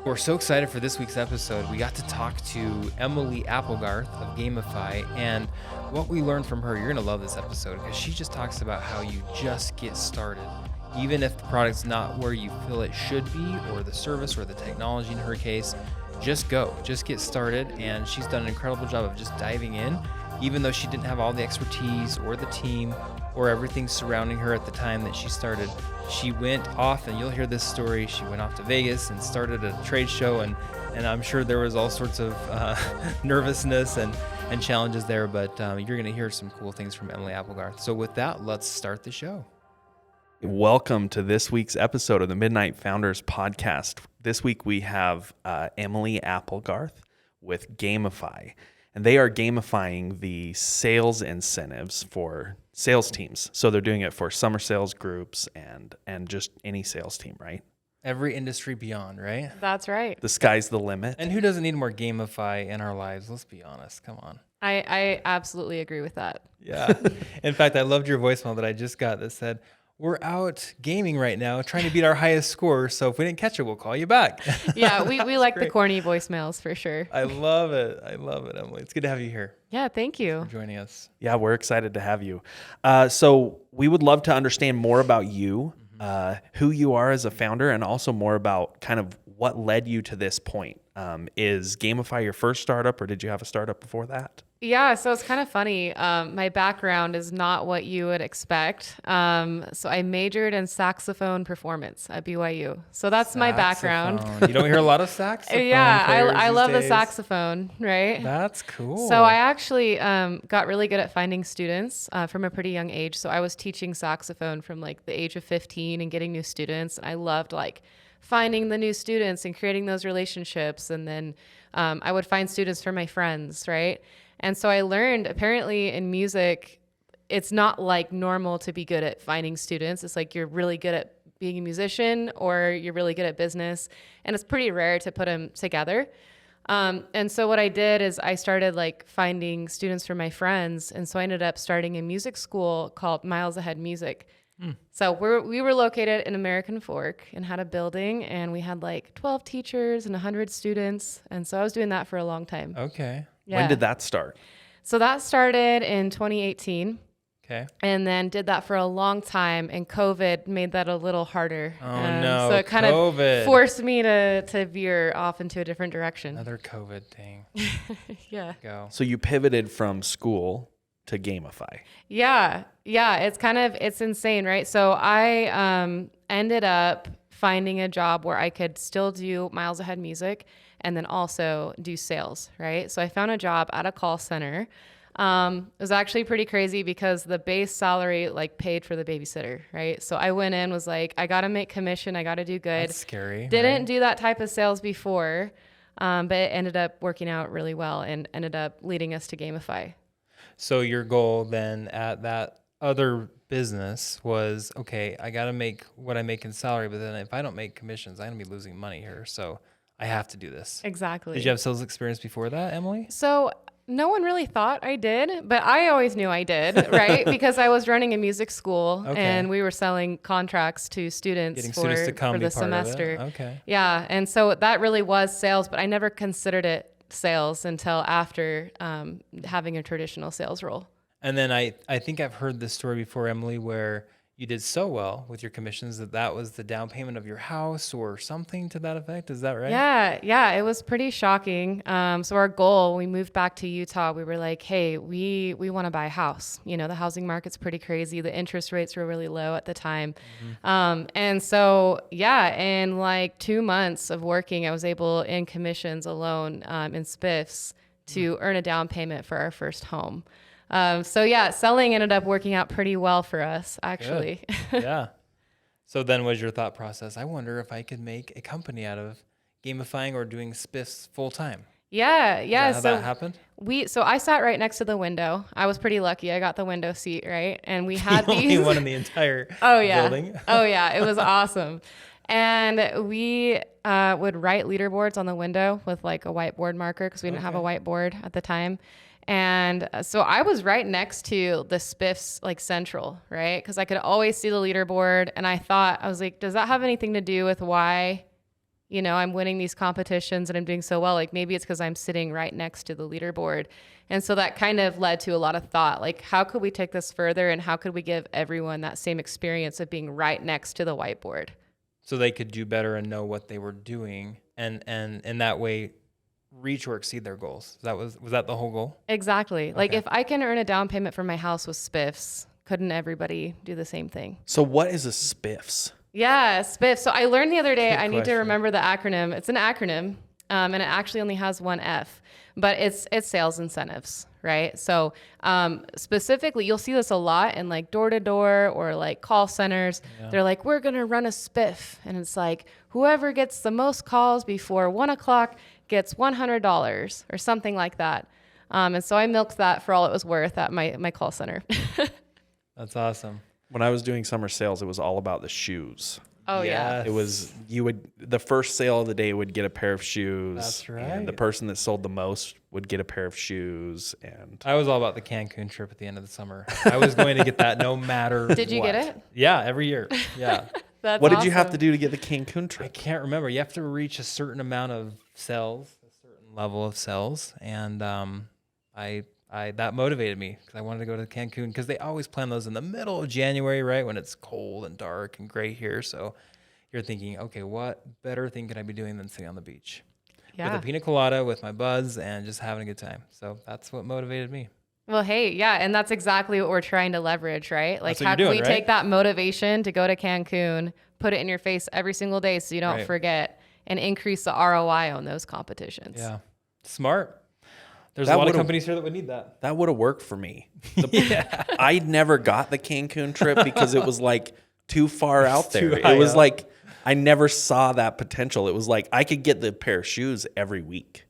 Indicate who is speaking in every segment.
Speaker 1: We're so excited for this week's episode. We got to talk to Emily Applegarth of Gamify, and what we learned from her, you're going to love this episode because she just talks about how you just get started. Even if the product's not where you feel it should be, or the service or the technology in her case, just go, just get started. And she's done an incredible job of just diving in, even though she didn't have all the expertise or the team or everything surrounding her at the time that she started. She went off, and you'll hear this story, she went off to Vegas and started a trade show, and I'm sure there was all sorts of nervousness and challenges there, but you're going to hear some cool things from Emily Applegarth. So with that, let's start the show.
Speaker 2: Welcome to this week's episode of the Midnight Founders Podcast. This week we have Emily Applegarth with Gamify, and they are gamifying the sales incentives for sales teams. So they're doing it for summer sales groups and just any sales team, right?
Speaker 1: Every industry beyond, right?
Speaker 3: That's right.
Speaker 2: The sky's the limit.
Speaker 1: And who doesn't need more Gamify in our lives? Let's be honest. Come on.
Speaker 3: I absolutely agree with that.
Speaker 1: Yeah. In fact, I loved your voicemail that I just got that said, we're out gaming right now, trying to beat our highest score. So if we didn't catch it, we'll call you back.
Speaker 3: Yeah, we like the corny voicemails for sure.
Speaker 1: I love it. I love it, Emily. It's good to have you here.
Speaker 3: Yeah, thank you
Speaker 1: For joining us.
Speaker 2: Yeah, we're excited to have you. So we would love to understand more about you, who you are as a founder, and also more about kind of what led you to this point. Is Gamify your first startup, or did you have a startup before that?
Speaker 3: Yeah, so it's kind of funny. My background is not what you would expect. So I majored in saxophone performance at BYU. So that's my background.
Speaker 1: You don't hear a lot of saxophone
Speaker 3: Yeah,
Speaker 1: players
Speaker 3: I
Speaker 1: these
Speaker 3: love the
Speaker 1: days.
Speaker 3: saxophone, right?
Speaker 1: That's cool.
Speaker 3: So I actually got really good at finding students from a pretty young age. So I was teaching saxophone from like the age of 15 and getting new students. And I loved like finding the new students and creating those relationships. And then I would find students for my friends, right? And so I learned apparently in music, it's not like normal to be good at finding students. It's like you're really good at being a musician or you're really good at business. And it's pretty rare to put them together. And so what I did is I started like finding students for my friends. And so I ended up starting a music school called Miles Ahead Music. So we were located in American Fork and had a building, and we had like 12 teachers and 100 students. And so I was doing that for a long time.
Speaker 1: Okay.
Speaker 3: Yeah.
Speaker 2: When did that start?
Speaker 3: So that started in 2018.
Speaker 1: Okay.
Speaker 3: And then did that for a long time, and COVID made that a little harder.
Speaker 1: Oh, no.
Speaker 3: So it kind
Speaker 1: COVID.
Speaker 3: of forced me to veer off into a different direction.
Speaker 1: Another COVID thing.
Speaker 3: Yeah.
Speaker 1: Go.
Speaker 2: So you pivoted from school to Gamify.
Speaker 3: Yeah. It's insane, right? So I ended up finding a job where I could still do Miles Ahead Music and then also do sales, right? So I found a job at a call center. It was actually pretty crazy because the base salary like paid for the babysitter, right? So I went in, was like, I got to make commission. I got to do good.
Speaker 1: That's scary.
Speaker 3: Didn't do that type of sales before, but it ended up working out really well and ended up leading us to Gamify.
Speaker 1: So your goal then at that other business was, okay, I got to make what I make in salary, but then if I don't make commissions, I'm going to be losing money here. So I have to do this.
Speaker 3: Exactly.
Speaker 1: Did you have sales experience before that, Emily?
Speaker 3: So no one really thought I did, but I always knew I did, right? Because I was running a music school and we were selling contracts to students
Speaker 1: Getting students to come
Speaker 3: for
Speaker 1: be
Speaker 3: the
Speaker 1: part of it.
Speaker 3: semester.
Speaker 1: Okay.
Speaker 3: Yeah. And so that really was sales, but I never considered it sales until after having a traditional sales role.
Speaker 1: And then I think I've heard this story before, Emily, where you did so well with your commissions that was the down payment of your house or something to that effect. Is that right?
Speaker 3: Yeah, it was pretty shocking. So our goal, we moved back to Utah. We were like, hey, we want to buy a house. You know, the housing market's pretty crazy. The interest rates were really low at the time. And so, in like 2 months of working, I was able in commissions alone in spiffs to earn a down payment for our first home. Selling ended up working out pretty well for us, actually.
Speaker 1: Yeah. So then was your thought process, I wonder if I could make a company out of gamifying or doing spiffs full time?
Speaker 3: Yeah.
Speaker 1: Is that how that happened?
Speaker 3: So I sat right next to the window. I was pretty lucky. I got the window seat, right? And we had
Speaker 1: the
Speaker 3: these.
Speaker 1: only one in the entire building.
Speaker 3: Oh yeah. It was awesome. And we would write leaderboards on the window with like a whiteboard marker because we didn't have a whiteboard at the time. And so I was right next to the spiffs, like central, right? Because I could always see the leaderboard. And I was like, does that have anything to do with why, You know, I'm winning these competitions and I'm doing so well. Like maybe it's because I'm sitting right next to the leaderboard. And so that kind of led to a lot of thought, like how could we take this further and how could we give everyone that same experience of being right next to the whiteboard?
Speaker 1: So they could do better and know what they were doing and in that way reach or exceed their goals. Was that the whole goal?
Speaker 3: Exactly. Like
Speaker 1: Okay.
Speaker 3: if I can earn a down payment for my house with spiffs, couldn't everybody do the same thing?
Speaker 2: So what is a spiffs?
Speaker 3: Yeah, spiff. So I learned the other day,
Speaker 1: Good
Speaker 3: I need to
Speaker 1: question.
Speaker 3: remember the acronym. It's an acronym, and it actually only has one F, but it's sales incentives, right? So specifically, you'll see this a lot in like door-to-door or like call centers.
Speaker 1: Yeah.
Speaker 3: They're like, we're going to run a spiff. And it's like, whoever gets the most calls before 1 o'clock gets $100 or something like that. And so I milked that for all it was worth at my call center.
Speaker 1: That's awesome.
Speaker 2: When I was doing summer sales, it was all about the shoes.
Speaker 3: Oh, yeah.
Speaker 1: Yes.
Speaker 2: It was the first sale of the day would get a pair of shoes.
Speaker 1: That's right.
Speaker 2: And the person that sold the most would get a pair of shoes. And
Speaker 1: I was all about the Cancun trip at the end of the summer. I was going to get that no matter
Speaker 3: Did you
Speaker 1: what.
Speaker 3: get it?
Speaker 1: Yeah, every year. Yeah.
Speaker 3: That's
Speaker 2: what did you have
Speaker 3: awesome.
Speaker 2: to do to get the Cancun
Speaker 1: I
Speaker 2: trip?
Speaker 1: can't remember. You have to reach a certain amount of sales, a certain level of sales, and I that motivated me because I wanted to go to Cancun because they always plan those in the middle of January, right when it's cold and dark and gray here. So you're thinking, okay, what better thing could I be doing than sitting on the beach
Speaker 3: Yeah.
Speaker 1: with a pina colada with my buds and just having a good time? So that's what motivated me.
Speaker 3: Well, hey, yeah, and that's exactly what we're trying to leverage, right? Like,
Speaker 1: That's what
Speaker 3: how
Speaker 1: you're
Speaker 3: can
Speaker 1: doing,
Speaker 3: we
Speaker 1: right?
Speaker 3: take that motivation to go to Cancun, put it in your face every single day so you don't
Speaker 1: Right.
Speaker 3: forget, and increase the ROI on those competitions?
Speaker 1: Yeah, smart. There's
Speaker 2: That
Speaker 1: a lot of
Speaker 2: would've-
Speaker 1: companies here that would need that.
Speaker 2: That would have worked for me. I never got the Cancun trip because it was like too far out
Speaker 1: too
Speaker 2: there.
Speaker 1: high
Speaker 2: It was
Speaker 1: up.
Speaker 2: like I never saw that potential. It was like I could get the pair of shoes every week.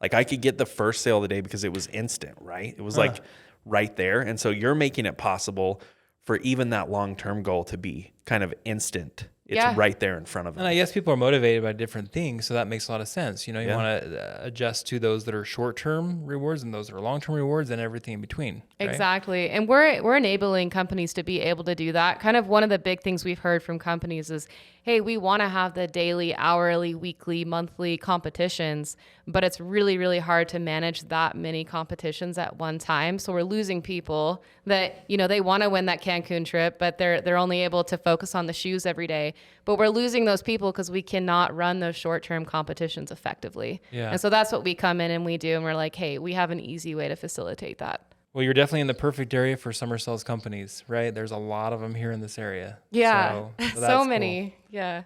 Speaker 2: Like I could get the first sale of the day because it was instant, right? It was like right there. And so you're making it possible for even that long-term goal to be kind of instant. It's
Speaker 3: Yeah.
Speaker 2: right there in front of
Speaker 1: And
Speaker 2: them.
Speaker 1: I guess people are motivated by different things, so that makes a lot of sense. You know, you
Speaker 2: Yeah.
Speaker 1: want to adjust to those that are short-term rewards and those that are long-term rewards and everything in between. Right?
Speaker 3: Exactly. And we're enabling companies to be able to do that. Kind of one of the big things we've heard from companies is, hey, we want to have the daily, hourly, weekly, monthly competitions, but it's really, really hard to manage that many competitions at one time. So we're losing people that, you know, they want to win that Cancun trip, but they're only able to focus on the shoes every day. But we're losing those people because we cannot run those short-term competitions effectively.
Speaker 1: Yeah.
Speaker 3: And so that's what we come in and we do. And we're like, hey, we have an easy way to facilitate that.
Speaker 1: Well, you're definitely in the perfect area for summer sales companies, right? There's a lot of them here in this area.
Speaker 3: Yeah,
Speaker 1: So
Speaker 3: so
Speaker 1: that's
Speaker 3: many. Yeah.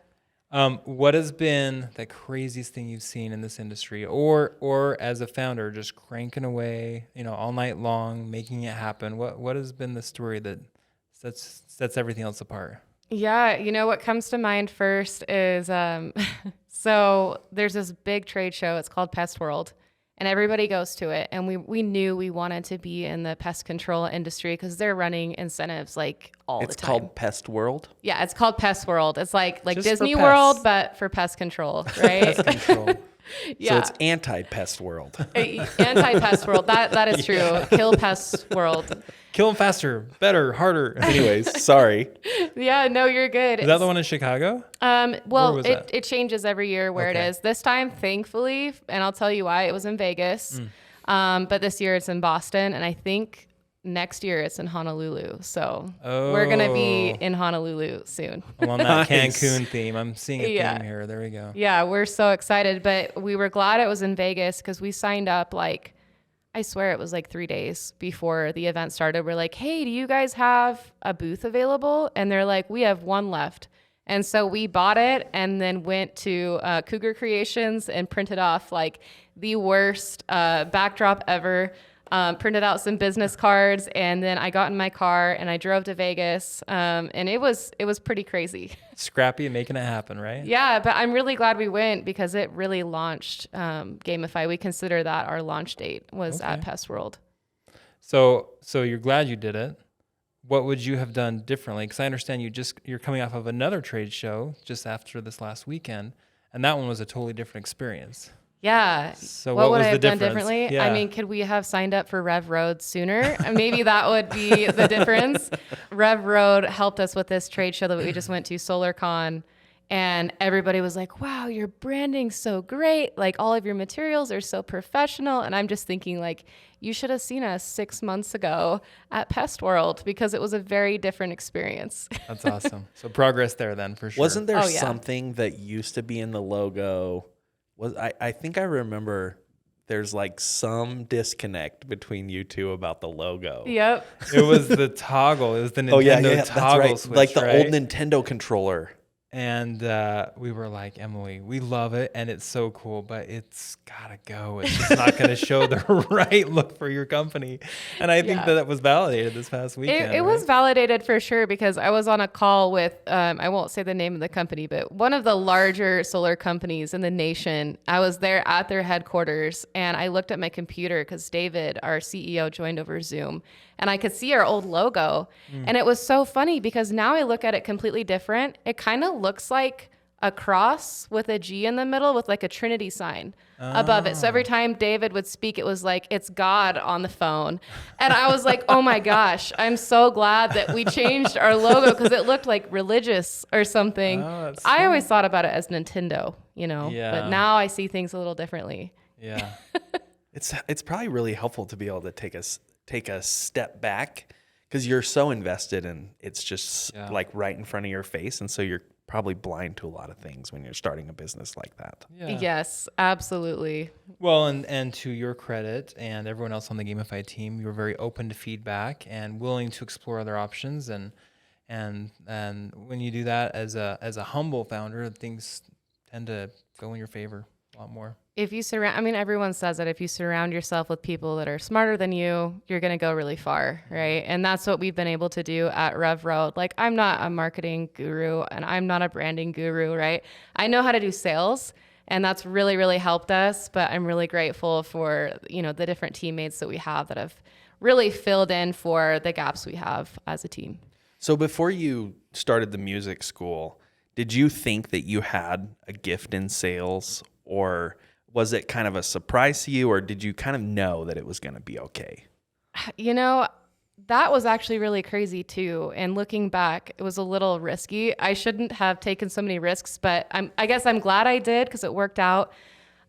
Speaker 1: cool. What has been the craziest thing you've seen in this industry, or as a founder, just cranking away, you know, all night long, making it happen? What has been the story that sets everything else apart?
Speaker 3: Yeah, you know what comes to mind first is so there's this big trade show. It's called Pest World, and everybody goes to it. And we knew we wanted to be in the pest control industry because they're running incentives like all
Speaker 2: It's
Speaker 3: the time.
Speaker 2: called Pest World.
Speaker 3: Yeah, it's called Pest World. It's like
Speaker 1: Just for
Speaker 3: Disney
Speaker 1: pests.
Speaker 3: World, but for pest control, right?
Speaker 1: Pest control.
Speaker 3: Yeah.
Speaker 2: So it's anti-Pest World.
Speaker 3: Anti-pest world. That is true. Kill pest world.
Speaker 1: Kill them faster, better, harder.
Speaker 2: Anyways, sorry.
Speaker 3: Yeah, no, you're good.
Speaker 1: Is that the one in Chicago?
Speaker 3: Well,
Speaker 1: Where was that?
Speaker 3: it changes every year where
Speaker 1: Okay.
Speaker 3: it is. This time, thankfully, and I'll tell you why, it was in Vegas. But this year it's in Boston, and I think next year it's in Honolulu. So we're gonna be
Speaker 1: Oh.
Speaker 3: in Honolulu soon.
Speaker 1: Along that
Speaker 2: Nice.
Speaker 1: Cancun theme. I'm seeing a
Speaker 3: Yeah.
Speaker 1: theme here. There we go.
Speaker 3: Yeah, we're so excited, but we were glad it was in Vegas because we signed up I swear it was like 3 days before the event started. We're like, hey, do you guys have a booth available? And they're like, we have one left. And so we bought it and then went to Cougar Creations and printed off like the worst backdrop ever. Printed out some business cards, and then I got in my car and I drove to Vegas. And it was pretty crazy.
Speaker 1: Scrappy and making it happen, right?
Speaker 3: Yeah, but I'm really glad we went because it really launched Gamify. We consider that our launch date was at
Speaker 1: Okay.
Speaker 3: Pest World.
Speaker 1: So you're glad you did it. What would you have done differently? Because I understand you're coming off of another trade show just after this last weekend, and that one was a totally different experience.
Speaker 3: Yeah.
Speaker 1: So
Speaker 3: what
Speaker 1: what
Speaker 3: would
Speaker 1: was
Speaker 3: I
Speaker 1: the
Speaker 3: have done
Speaker 1: difference?
Speaker 3: differently?
Speaker 1: Yeah.
Speaker 3: I mean, could we have signed up for Rev Road sooner? Maybe that would be the difference. Rev Road helped us with this trade show that we just went to, SolarCon. And everybody was like, wow, your branding's so great. Like all of your materials are so professional. And I'm just thinking like, you should have seen us 6 months ago at Pest World because it was a very different experience.
Speaker 1: That's awesome. So progress there then for sure.
Speaker 2: Wasn't there
Speaker 3: Oh, yeah.
Speaker 2: something that used to be in the logo? I think I remember there's like some disconnect between you two about the logo.
Speaker 3: Yep.
Speaker 1: It was the toggle. It was the Nintendo toggle
Speaker 2: that's right.
Speaker 1: switch,
Speaker 2: Like the
Speaker 1: right?
Speaker 2: old Nintendo controller.
Speaker 1: And we were like, Emily, we love it and it's so cool, but it's gotta go. It's just not gonna show the right look for your company. And I think that was validated this past weekend.
Speaker 3: It was validated for sure because I was on a call with, I won't say the name of the company, but one of the larger solar companies in the nation. I was there at their headquarters and I looked at my computer because David, our CEO, joined over Zoom. And I could see our old logo. And it was so funny because now I look at it completely different. It kind of looks like a cross with a G in the middle with like a Trinity sign above it. So every time David would speak, it was like, it's God on the phone. And I was like, oh my gosh, I'm so glad that we changed our logo because it looked like religious or something. I always thought about it as Nintendo, you know, but now I see things a little differently.
Speaker 1: Yeah.
Speaker 2: It's probably really helpful to be able to take a step back because you're so invested and it's just like right in front of your face. And so you're probably blind to a lot of things when you're starting a business like that.
Speaker 1: Yeah.
Speaker 3: Yes, absolutely.
Speaker 1: Well, and to your credit and everyone else on the Gamify team, you were very open to feedback and willing to explore other options. And when you do that as a humble founder, things tend to go in your favor a lot more.
Speaker 3: If you everyone says that if you surround yourself with people that are smarter than you, you're going to go really far, right? And that's what we've been able to do at Rev Road. Like, I'm not a marketing guru and I'm not a branding guru, right? I know how to do sales and that's really, really helped us, but I'm really grateful for, the different teammates that we have that have really filled in for the gaps we have as a team.
Speaker 2: So before you started the music school, did you think that you had a gift in sales, or was it kind of a surprise to you, or did you kind of know that it was going to be okay?
Speaker 3: That was actually really crazy too. And looking back, it was a little risky. I shouldn't have taken so many risks, but I guess I'm glad I did because it worked out.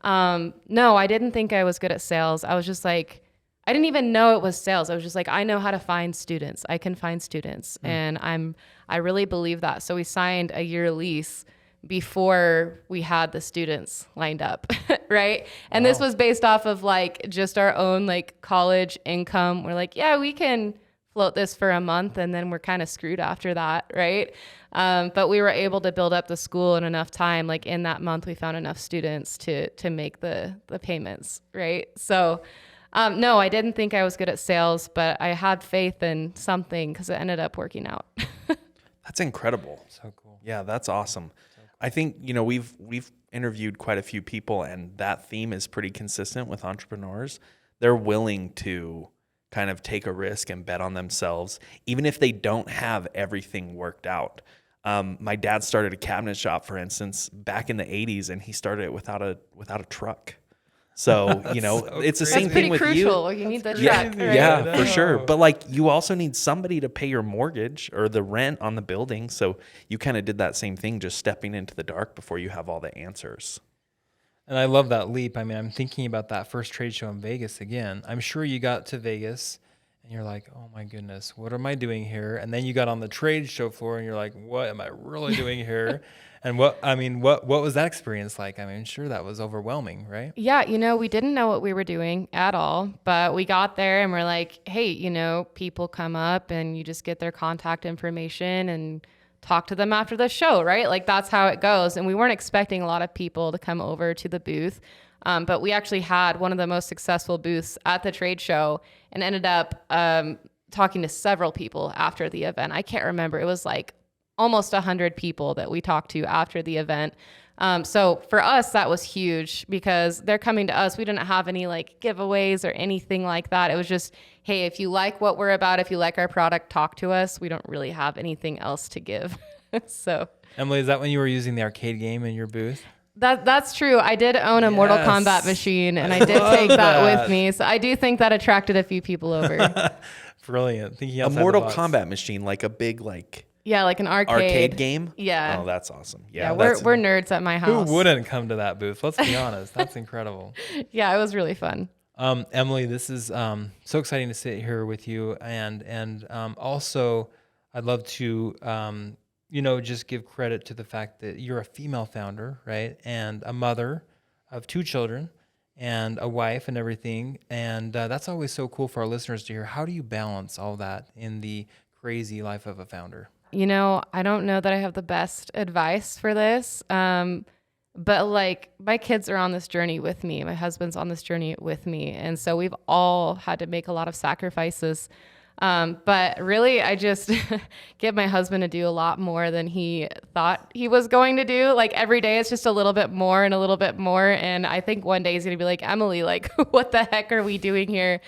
Speaker 3: No, I didn't think I was good at sales. I was just like, I didn't even know it was sales. I was just like, I know how to find students. I can find students. And I really believe that. So we signed a year lease before we had the students lined up, right? And this was based off of like just our own like college income. We're like, yeah, we can float this for a month and then we're kind of screwed after that, right? But we were able to build up the school in enough time. Like in that month, we found enough students to make the payments, right? So no, I didn't think I was good at sales, but I had faith in something because it ended up working out.
Speaker 2: That's incredible.
Speaker 1: So cool.
Speaker 2: Yeah, that's awesome. I think, we've interviewed quite a few people and that theme is pretty consistent with entrepreneurs. They're willing to kind of take a risk and bet on themselves, even if they don't have everything worked out. My dad started a cabinet shop, for instance, back in the 80s, and he started it without a truck. So, it's the same thing with you.
Speaker 3: That's pretty crucial. You need the truck.
Speaker 2: Yeah,
Speaker 3: right?
Speaker 2: yeah, for sure. But like you also need somebody to pay your mortgage or the rent on the building. So you kind of did that same thing, just stepping into the dark before you have all the answers.
Speaker 1: And I love that leap. I mean, I'm thinking about that first trade show in Vegas again. I'm sure you got to Vegas and you're like, oh my goodness, what am I doing here? And then you got on the trade show floor and you're like, what am I really doing here? And what was that experience like? I mean, sure, that was overwhelming, right?
Speaker 3: Yeah, we didn't know what we were doing at all, but we got there and we're like, hey, people come up and you just get their contact information and talk to them after the show, right? Like that's how it goes. And we weren't expecting a lot of people to come over to the booth. But we actually had one of the most successful booths at the trade show and ended up talking to several people after the event. I can't remember. It was like almost 100 people that we talked to after the event. So for us, that was huge because they're coming to us. We didn't have any like giveaways or anything like that. It was just, hey, if you like what we're about, if you like our product, talk to us. We don't really have anything else to give. So
Speaker 1: Emily, is that when you were using the arcade game in your booth?
Speaker 3: That's true. I did own a Mortal Kombat machine and I did take that with me. So I do think that attracted a few people over.
Speaker 1: Brilliant. Thinking
Speaker 2: a
Speaker 1: outside
Speaker 2: Mortal
Speaker 1: the box.
Speaker 2: Kombat machine, like a big, like
Speaker 3: Yeah, like an
Speaker 2: arcade game.
Speaker 3: Yeah.
Speaker 2: Oh, that's awesome.
Speaker 3: Yeah, we're nerds at my house.
Speaker 1: Who wouldn't come to that booth? Let's be honest. That's incredible.
Speaker 3: Yeah, it was really fun.
Speaker 1: Emily, this is so exciting to sit here with you, and also I'd love to just give credit to the fact that you're a female founder, right, and a mother of 2 children and a wife and everything, and that's always so cool for our listeners to hear. How do you balance all that in the crazy life of a founder?
Speaker 3: I don't know that I have the best advice for this. But like my kids are on this journey with me. My husband's on this journey with me. And so we've all had to make a lot of sacrifices. But really, I just get my husband to do a lot more than he thought he was going to do. Like every day, it's just a little bit more and a little bit more. And I think one day he's going to be like, Emily, like, what the heck are we doing here?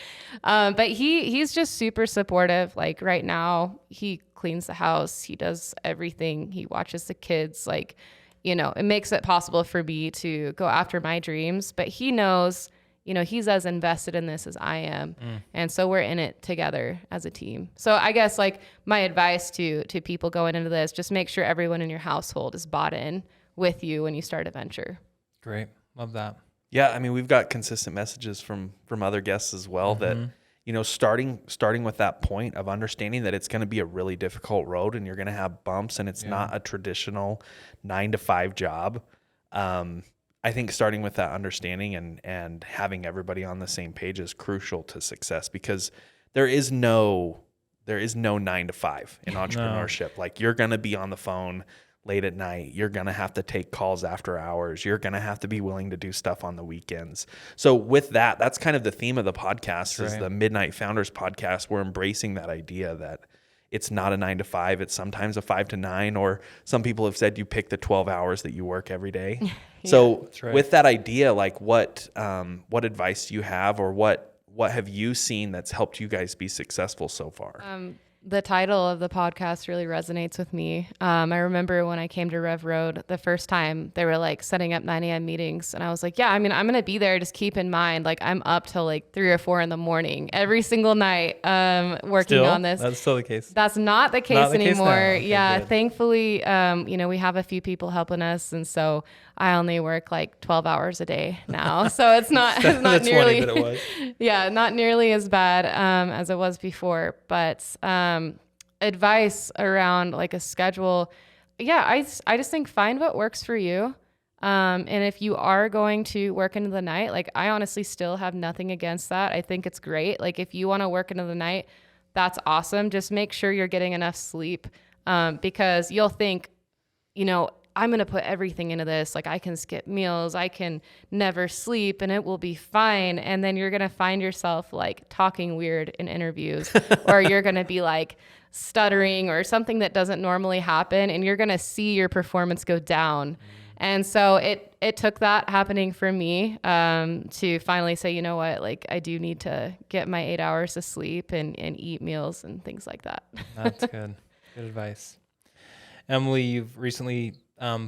Speaker 3: But he's just super supportive. Like right now, he cleans the house. He does everything. He watches the kids. Like, it makes it possible for me to go after my dreams. But he knows, he's as invested in this as I am. And so we're in it together as a team. So I guess like my advice to people going into this, just make sure everyone in your household is bought in with you when you start a venture.
Speaker 1: Great. Love that.
Speaker 2: Yeah, I mean, we've got consistent messages from other guests as well that, starting with that point of understanding that it's going to be a really difficult road and you're going to have bumps and it's not a traditional 9-to-5 job. I think starting with that understanding and having everybody on the same page is crucial to success, because there is no 9-to-5 in entrepreneurship. No. Like, you're going to be on the phone late at night. You're going to have to take calls after hours. You're going to have to be willing to do stuff on the weekends. So with that, that's kind of the theme of the podcast. Is the Midnight Founders podcast. We're embracing that idea that it's not a 9-to-5. It's sometimes a 5 to 9, or some people have said you pick the 12 hours that you work every day. So with that idea, like what advice do you have, or what have you seen that's helped you guys be successful so far?
Speaker 3: The title of the podcast really resonates with me. I remember when I came to Rev Road the first time, they were like setting up 9 a.m. meetings. And I was like, yeah, I mean, I'm going to be there. Just keep in mind, like, I'm up till like 3 or 4 in the morning every single night working on this.
Speaker 1: That's still the case.
Speaker 3: That's not the case anymore.
Speaker 1: Okay,
Speaker 3: yeah.
Speaker 1: good.
Speaker 3: Thankfully, we have a few people helping us. And so I only work like 12 hours a day now. So it's not nearly,
Speaker 1: that it was.
Speaker 3: Yeah, not nearly as bad as it was before. But advice around like a schedule. Yeah, I just think find what works for you. And if you are going to work into the night, like, I honestly still have nothing against that. I think it's great. Like, if you want to work into the night, that's awesome. Just make sure you're getting enough sleep, because you'll think, I'm going to put everything into this. Like, I can skip meals, I can never sleep, and it will be fine. And then you're going to find yourself like talking weird in interviews, or you're going to be like stuttering or something that doesn't normally happen. And you're going to see your performance go down. And so it took that happening for me to finally say, you know what, like, I do need to get my 8 hours of sleep and eat meals and things like that.
Speaker 1: That's good. Good advice. Emily, you've recently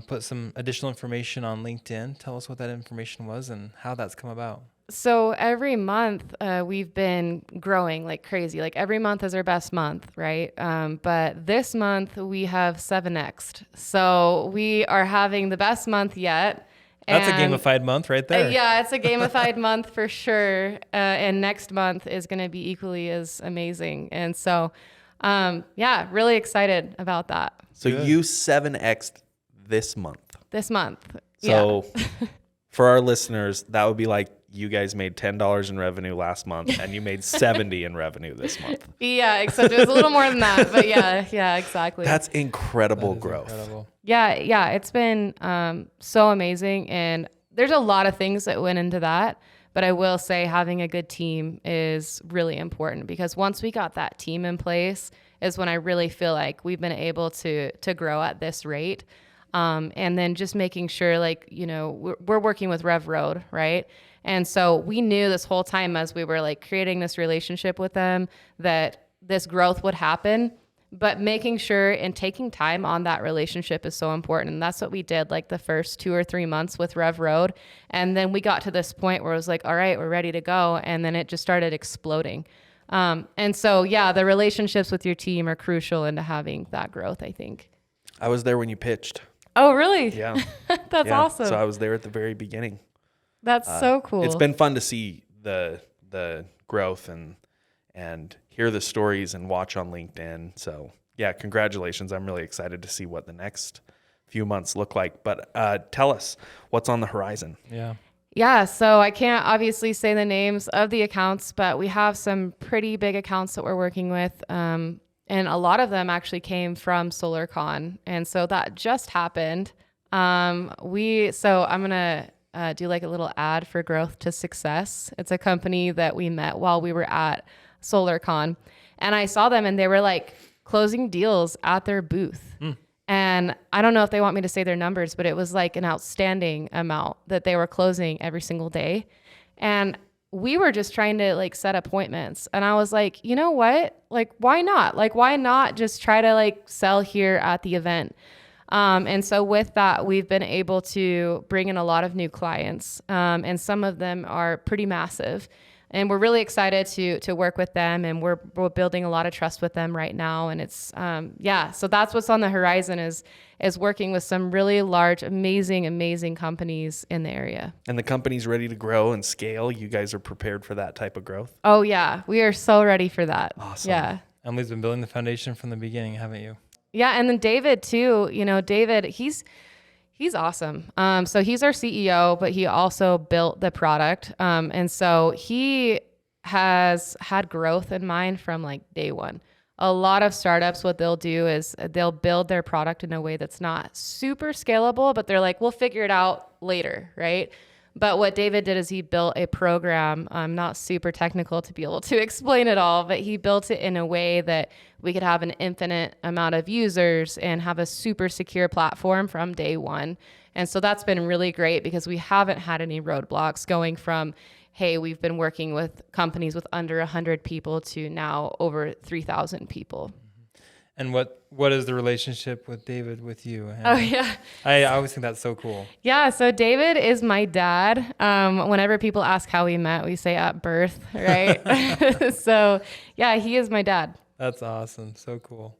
Speaker 1: put some additional information on LinkedIn. Tell us what that information was and how that's come about.
Speaker 3: So every month we've been growing like crazy. Like, every month is our best month, right? But this month we have 7x'd. So we are having the best month yet.
Speaker 1: That's a gamified month right there.
Speaker 3: Yeah, it's a gamified month for sure. And next month is going to be equally as amazing. And so, really excited about that.
Speaker 2: So good. You 7x'd this month.
Speaker 3: This month.
Speaker 2: So for our listeners, that would be like you guys made $10 in revenue last month and you made 70 in revenue this month.
Speaker 3: Yeah, except it was a little more than that. But yeah, exactly.
Speaker 2: That's incredible growth.
Speaker 3: Incredible. Yeah, it's been so amazing. And there's a lot of things that went into that. But I will say having a good team is really important, because once we got that team in place is when I really feel like we've been able to grow at this rate. And then just making sure, like, we're working with Rev Road, right? And so we knew this whole time as we were like creating this relationship with them that this growth would happen, but making sure and taking time on that relationship is so important. And that's what we did like the first 2 or 3 months with Rev Road. And then we got to this point where it was like, all right, we're ready to go. And then it just started exploding. And so, yeah, the relationships with your team are crucial into having that growth, I think.
Speaker 2: I was there when you pitched.
Speaker 3: Oh, really?
Speaker 2: Yeah.
Speaker 3: That's
Speaker 2: Yeah.
Speaker 3: awesome.
Speaker 2: So I was there at the very beginning.
Speaker 3: That's so cool.
Speaker 2: It's been fun to see the growth and hear the stories and watch on LinkedIn. So yeah, congratulations. I'm really excited to see what the next few months look like. But tell us what's on the horizon.
Speaker 1: Yeah.
Speaker 3: Yeah, so I can't obviously say the names of the accounts, but we have some pretty big accounts that we're working with. And a lot of them actually came from SolarCon. And so that just happened. So I'm going to do like a little ad for Growth to Success. It's a company that we met while we were at SolarCon. And I saw them and they were like closing deals at their booth. And I don't know if they want me to say their numbers, but it was like an outstanding amount that they were closing every single day. And we were just trying to like set appointments. And I was like, you know what? Like, why not? Like, why not just try to like sell here at the event? And so with that, we've been able to bring in a lot of new clients. And some of them are pretty massive. And we're really excited to work with them, and we're building a lot of trust with them right now. And it's so that's what's on the horizon is working with some really large, amazing companies in the area.
Speaker 2: And the company's ready to grow and scale. You guys are prepared for that type of growth?
Speaker 3: Oh yeah, we are so ready for that.
Speaker 2: Awesome.
Speaker 3: Yeah.
Speaker 1: Emily's been building the foundation from the beginning, haven't you?
Speaker 3: Yeah, and then David too. You know, David, he's awesome. So he's our CEO, but he also built the product. And so he has had growth in mind from like day one. A lot of startups, what they'll do is they'll build their product in a way that's not super scalable, but they're like, we'll figure it out later, right? But what David did is he built a program, not super technical to be able to explain it all, but he built it in a way that we could have an infinite amount of users and have a super secure platform from day one. And so that's been really great because we haven't had any roadblocks going from, hey, we've been working with companies with under 100 people to now over 3,000 people.
Speaker 1: And what is the relationship with David with you?
Speaker 3: Oh, yeah.
Speaker 1: I always think that's so cool.
Speaker 3: Yeah, so David is my dad. Whenever people ask how we met, we say at birth, right? So, yeah, he is my dad.
Speaker 1: That's awesome. So cool.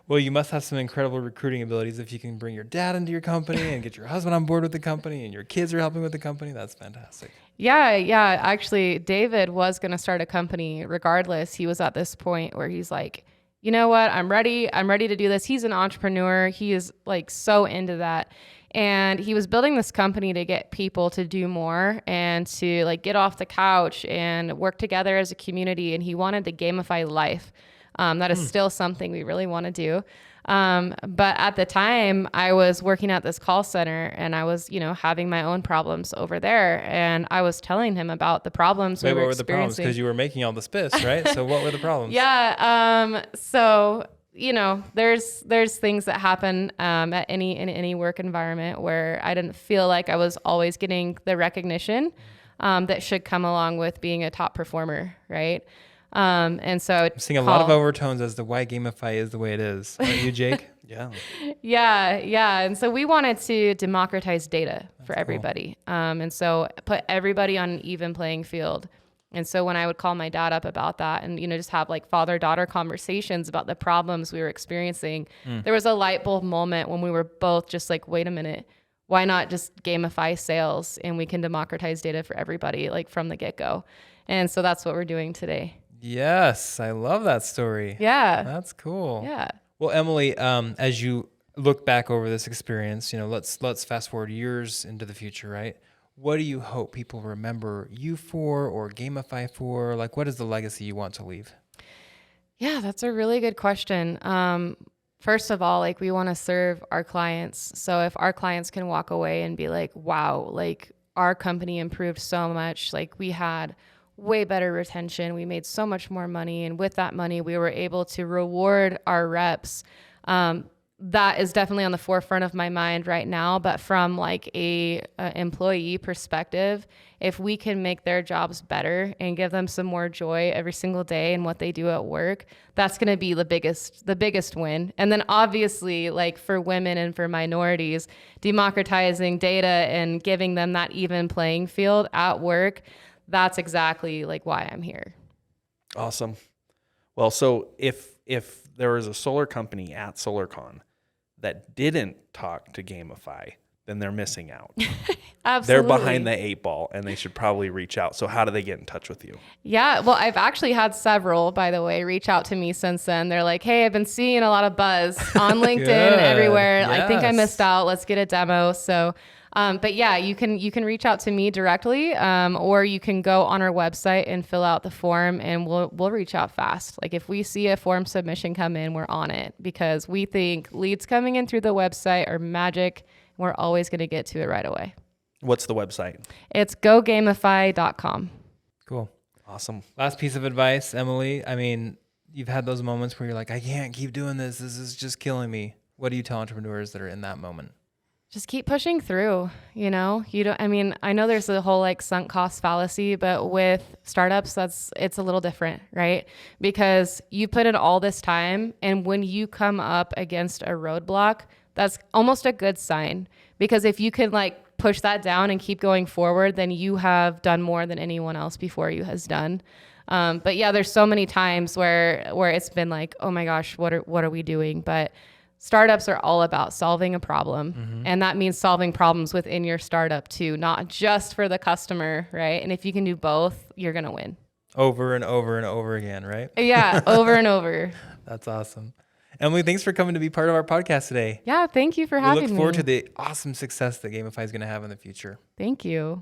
Speaker 1: Well, you must have some incredible recruiting abilities if you can bring your dad into your company and get your husband on board with the company and your kids are helping with the company. That's fantastic.
Speaker 3: Yeah. Actually, David was going to start a company regardless. He was at this point where he's like, you know what? I'm ready to do this. He's an entrepreneur. He is like so into that. And he was building this company to get people to do more and to like get off the couch and work together as a community. And he wanted to gamify life. That is still something we really want to do. But at the time I was working at this call center and I was, having my own problems over there. And I was telling him about the problems we were experiencing. What were the problems?
Speaker 1: Because you were making all the spiss, right? So what were the problems?
Speaker 3: Yeah. So, there's things that happen in any work environment where I didn't feel like I was always getting the recognition that should come along with being a top performer, right? And so
Speaker 1: I'm seeing a lot of overtones as to why Gamify is the way it is. Aren't you, Jake?
Speaker 3: Yeah. And so we wanted to democratize data for everybody. Cool. And so put everybody on an even playing field. And so when I would call my dad up about that and, just have like father-daughter conversations about the problems we were experiencing, there was a light bulb moment when we were both just like, wait a minute, why not just gamify sales and we can democratize data for everybody like from the get-go. And so that's what we're doing today.
Speaker 1: Yes, I love that story.
Speaker 3: Yeah.
Speaker 1: That's cool.
Speaker 3: Yeah.
Speaker 1: Well, Emily, as you look back over this experience, let's fast forward years into the future, right? What do you hope people remember you for or Gamify for? Like, what is the legacy you want to leave?
Speaker 3: Yeah, that's a really good question. First of all, like we want to serve our clients. So if our clients can walk away and be like, wow, like our company improved so much, like we had way better retention. We made so much more money. And with that money, we were able to reward our reps. That is definitely on the forefront of my mind right now. But from like a employee perspective, if we can make their jobs better and give them some more joy every single day in what they do at work, that's going to be the biggest win. And then obviously like for women and for minorities, democratizing data and giving them that even playing field at work, that's exactly like why I'm here.
Speaker 2: Awesome. Well, so if there was a solar company at SolarCon that didn't talk to Gamify, then they're missing out.
Speaker 3: Absolutely.
Speaker 2: They're behind the 8 ball, and they should probably reach out. So how do they get in touch with you?
Speaker 3: Yeah, well, I've actually had several, by the way, reach out to me since then. They're like, hey, I've been seeing a lot of buzz on LinkedIn everywhere. I think I missed out. Let's get a demo. So, but yeah, you can reach out to me directly, or you can go on our website and fill out the form, and we'll reach out fast. Like if we see a form submission come in, we're on it, because we think leads coming in through the website are magic. We're always going to get to it right away.
Speaker 2: What's the website?
Speaker 3: It's gogamify.com.
Speaker 1: Cool.
Speaker 2: Awesome.
Speaker 1: Last piece of advice, Emily. I mean, you've had those moments where you're like, I can't keep doing this. This is just killing me. What do you tell entrepreneurs that are in that moment?
Speaker 3: Just keep pushing through, you know. I know there's a whole like sunk cost fallacy, but with startups, it's a little different, right? Because you put in all this time, and when you come up against a roadblock, that's almost a good sign, because if you can like push that down and keep going forward, then you have done more than anyone else before you has done. But yeah, there's so many times where it's been like, oh my gosh, what are we doing? But startups are all about solving a problem. Mm-hmm. And that means solving problems within your startup too, not just for the customer, right? And if you can do both, you're going to win.
Speaker 1: Over and over and over again, right?
Speaker 3: Yeah, over and over.
Speaker 1: That's awesome. Emily, thanks for coming to be part of our podcast today.
Speaker 3: Yeah, thank you for having me.
Speaker 1: We look forward to the awesome success that Gamify is going to have in the future.
Speaker 3: Thank you.